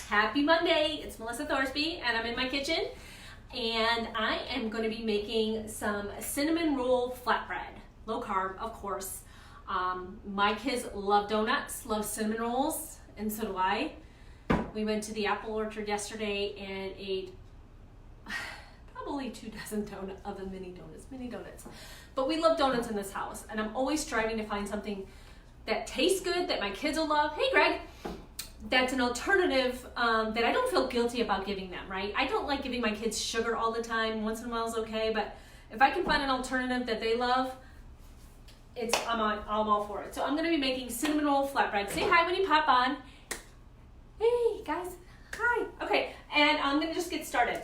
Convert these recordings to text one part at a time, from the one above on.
Happy Monday, it's Melissa Thorsby and I'm in my kitchen and I am going to be making some cinnamon roll flatbread, low carb of course. My kids love donuts, love cinnamon rolls, and so do I. We went to the apple orchard yesterday and ate probably 2 dozen of the mini donuts. But we love donuts in this house and I'm always striving to find something that tastes good, that my kids will love. Hey Greg! That's an alternative that I don't feel guilty about giving them, right? I don't like giving my kids sugar all the time. Once in a while is okay, but if I can find an alternative that they love, I'm all for it. So I'm gonna be making cinnamon roll flatbread. Say hi when you pop on. Hey guys, hi. Okay, and I'm gonna just get started.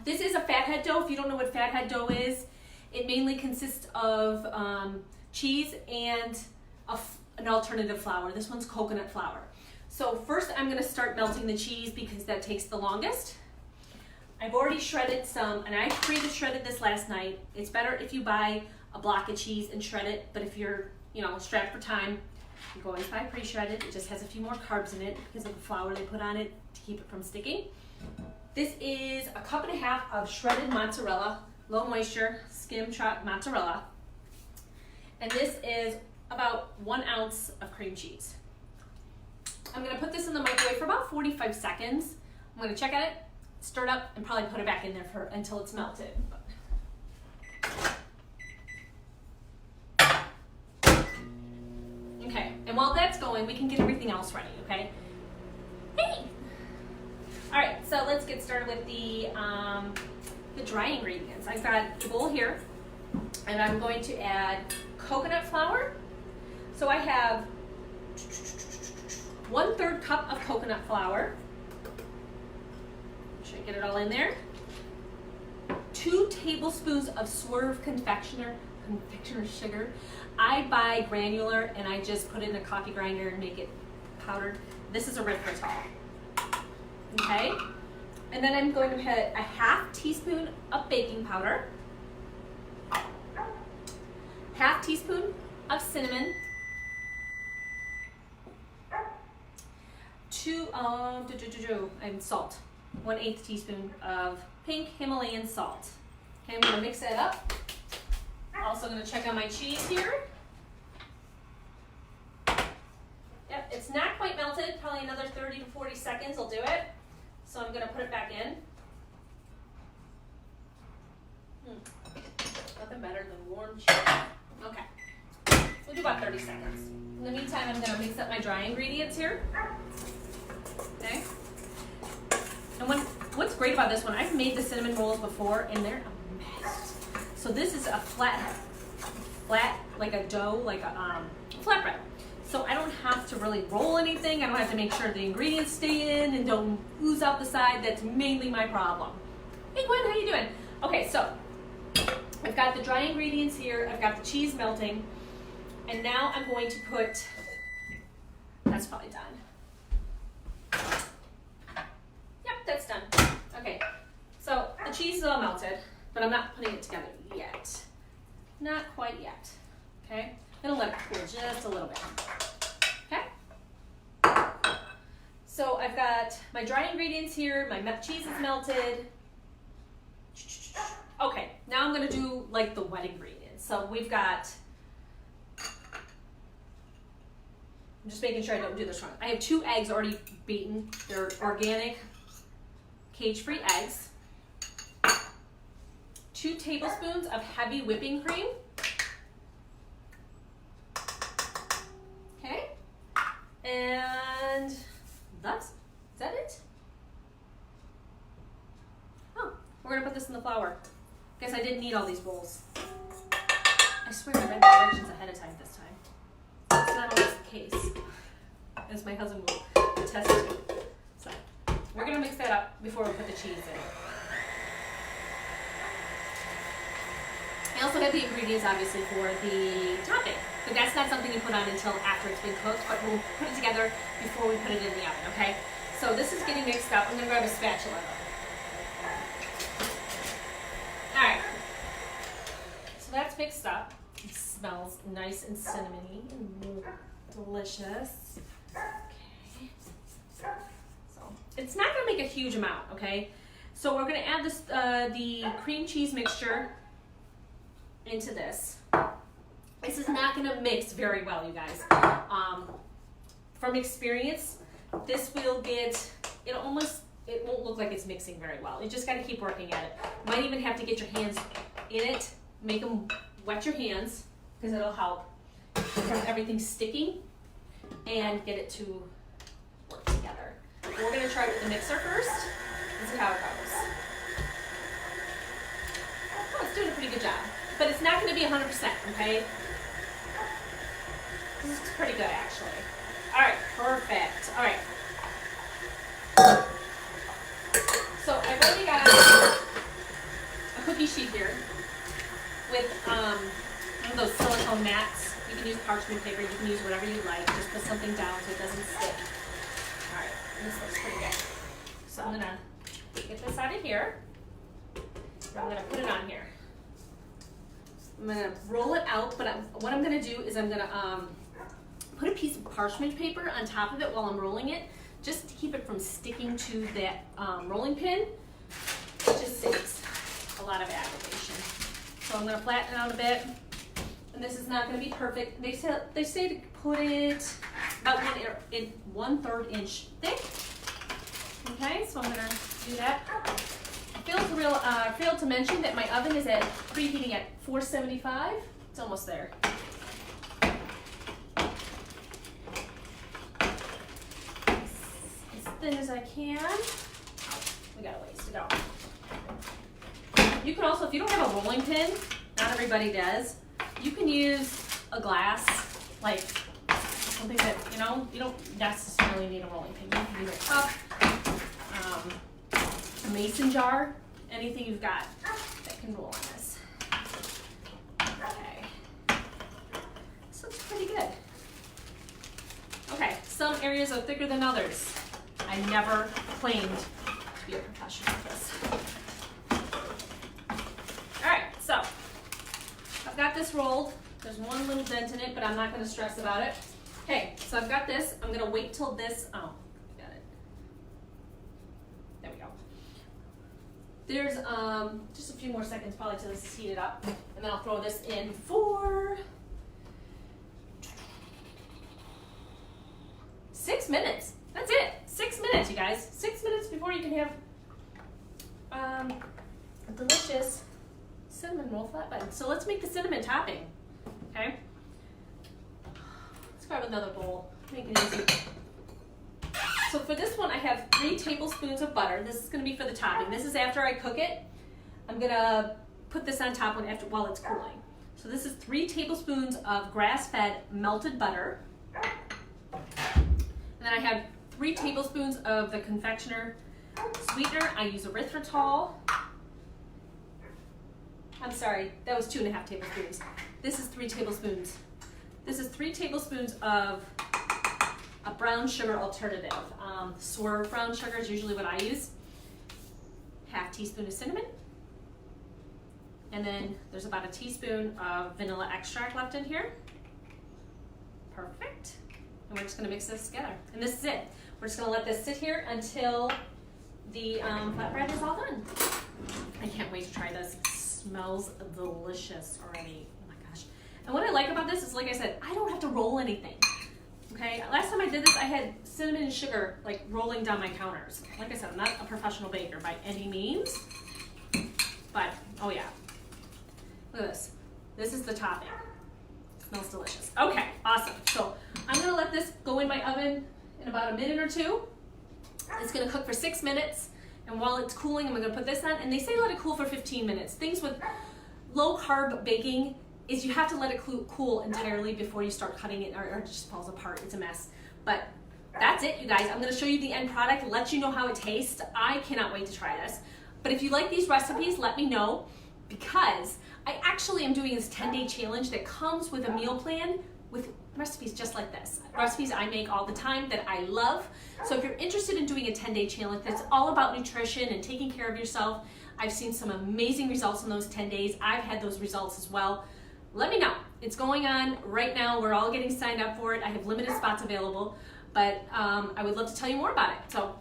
This is a fathead dough. If you don't know what fathead dough is, it mainly consists of cheese and an alternative flour. This one's coconut flour. So first I'm gonna start melting the cheese because that takes the longest. I've already shredded some, and I shredded this last night. It's better if you buy a block of cheese and shred it, but if you're, strapped for time, you go always buy pre-shredded. It just has a few more carbs in it because of the flour they put on it to keep it from sticking. This is a 1.5 cups of shredded mozzarella, low moisture, skim chop mozzarella. And this is about 1 ounce of cream cheese. I'm gonna put this in the microwave for about 45 seconds. I'm gonna check it, stir it up, and probably put it back in there until it's melted. Okay, and while that's going, we can get everything else ready, okay? Hey! All right, so let's get started with the dry ingredients. I've got the bowl here, and I'm going to add coconut flour. So I have 1/3 cup of coconut flour. Should I get it all in there? 2 tablespoons of SWERVE confectioner sugar. I buy granular and I just put it in a coffee grinder and make it powdered. This is erythritol. Okay? And then I'm going to put a 1/2 teaspoon of baking powder, 1/2 teaspoon of cinnamon, 2 and salt, 1/8 teaspoon of pink Himalayan salt. Okay, I'm gonna mix that up. Also gonna check on my cheese here. Yep, it's not quite melted, probably another 30 to 40 seconds will do it. So I'm gonna put it back in. Nothing better than warm cheese. Okay, we'll do about 30 seconds. In the meantime, I'm gonna mix up my dry ingredients here. Okay. And what's great about this one, I've made the cinnamon rolls before and they're a mess. So this is a flat, like a dough, like a flatbread. So I don't have to really roll anything. I don't have to make sure the ingredients stay in and don't ooze out the side. That's mainly my problem. Hey Gwen, how you doing? Okay, so I've got the dry ingredients here. I've got the cheese melting. And now I'm going to put, that's probably done. Yep, that's done. Okay, so the cheese is all melted, but I'm not putting it together yet. Not quite yet, okay? I'm gonna let it cool just a little bit, okay? So I've got my dry ingredients here, my cheese is melted. Okay, now I'm gonna do like the wet ingredients. So we've got, I'm just making sure I don't do this wrong. I have 2 eggs already beaten. They're organic, cage-free eggs. 2 tablespoons of heavy whipping cream. Okay. And is that it? Oh, we're gonna put this in the flour. Guess I didn't need all these bowls. I swear I read the directions ahead of time this time. It's not always the case, as my husband will attest to. So we're gonna mix that up before we put the cheese in. I also have the ingredients obviously for the topping, but that's not something you put on until after it's been cooked, but we'll put it together before we put it in the oven, okay? So this is getting mixed up. I'm gonna grab a spatula. All right, so that's mixed up. It smells nice and cinnamony and delicious. Okay, so take a huge amount, okay? So we're gonna add this, the cream cheese mixture into this. This is not gonna mix very well, you guys. From experience, this will get, it won't look like it's mixing very well. You just gotta keep working at it. Might even have to get your hands in it, make them wet your hands, because it'll help from everything sticking and get it to work together. We're gonna try with the mixer first and see how it goes. Oh, it's doing a pretty good job, but it's not gonna be 100%, okay? This is pretty good, actually. All right, perfect. All right. So I've already got a cookie sheet here with one of those silicone mats. You can use parchment paper, you can use whatever you like. Just put something down so it doesn't stick. All right, this looks pretty good. So I'm gonna get this out of here. I'm gonna put it on here. I'm gonna roll it out, but what I'm gonna do is I'm gonna put a piece of parchment paper on top of it while I'm rolling it, just to keep it from sticking to that rolling pin. It just saves a lot of aggravation. So I'm gonna flatten it out a bit, and this is not gonna be perfect. They say to put it about 1/3 inch thick. Okay, so I'm gonna do that. I failed to mention that my oven is preheating at 475. It's almost there. As thin as I can. We got a ways to go. You can also, if you don't have a rolling pin, not everybody does, you can use a glass, like something that, you know, you don't necessarily need a rolling pin. You can use a cup, a mason jar, anything you've got that can roll on this. Okay. This looks pretty good. Okay, some areas are thicker than others. I never claimed to be a professional at this. All right, so I've got this rolled. There's one little dent in it, but I'm not going to stress about it. Okay, so I've got this. I'm going to wait till this, oh, got it. There we go. There's just a few more seconds probably till this is heated up, and then I'll throw this in for 6 minutes. That's it. 6 minutes, you guys. 6 minutes before you can have a delicious cinnamon roll flatbread. So let's make the cinnamon topping. Okay. Let's grab another bowl. Make it easy. So for this one, I have 3 tablespoons of butter. This is going to be for the topping. This is after I cook it. I'm going to put this on top while it's cooling. So this is 3 tablespoons of grass-fed melted butter. And then I have 3 tablespoons of the confectioner sweetener. I use erythritol. I'm sorry, that was 2.5 tablespoons. This is 3 tablespoons. This is 3 tablespoons of a brown sugar alternative. Swerve brown sugar is usually what I use. 1/2 teaspoon of cinnamon. And then there's about a teaspoon of vanilla extract left in here. Perfect. And we're just gonna mix this together. And this is it. We're just gonna let this sit here until the flatbread is all done. I can't wait to try this. It smells delicious already. Oh my gosh. And what I like about this is, like I said, I don't have to roll anything. Okay, last time I did this, I had cinnamon and sugar like rolling down my counters. Like I said, I'm not a professional baker by any means, but oh yeah. Look at this. This is the topping. It smells delicious. Okay, awesome. So I'm gonna let this go in my oven in about a minute or 2. It's gonna cook for 6 minutes, and while it's cooling, I'm gonna put this on, and they say let it cool for 15 minutes. Things with low carb baking is you have to let it cool entirely before you start cutting it, or it just falls apart. It's a mess. But that's it, you guys. I'm gonna show you the end product, let you know how it tastes. I cannot wait to try this. But if you like these recipes, let me know, because I actually am doing this 10-day challenge that comes with a meal plan with recipes just like this. Recipes I make all the time that I love. So if you're interested in doing a 10-day challenge that's all about nutrition and taking care of yourself, I've seen some amazing results in those 10 days. I've had those results as well. Let me know. It's going on right now. We're all getting signed up for it. I have limited spots available, but I would love to tell you more about it. So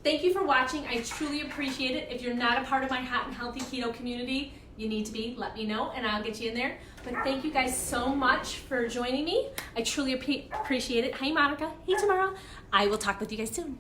Thank you for watching. I truly appreciate it. If you're not a part of my hot and healthy keto community, you need to be. Let me know and I'll get you in there. But thank you guys so much for joining me. I truly appreciate it. Hey Monica. Hey Tamara. I will talk with you guys soon.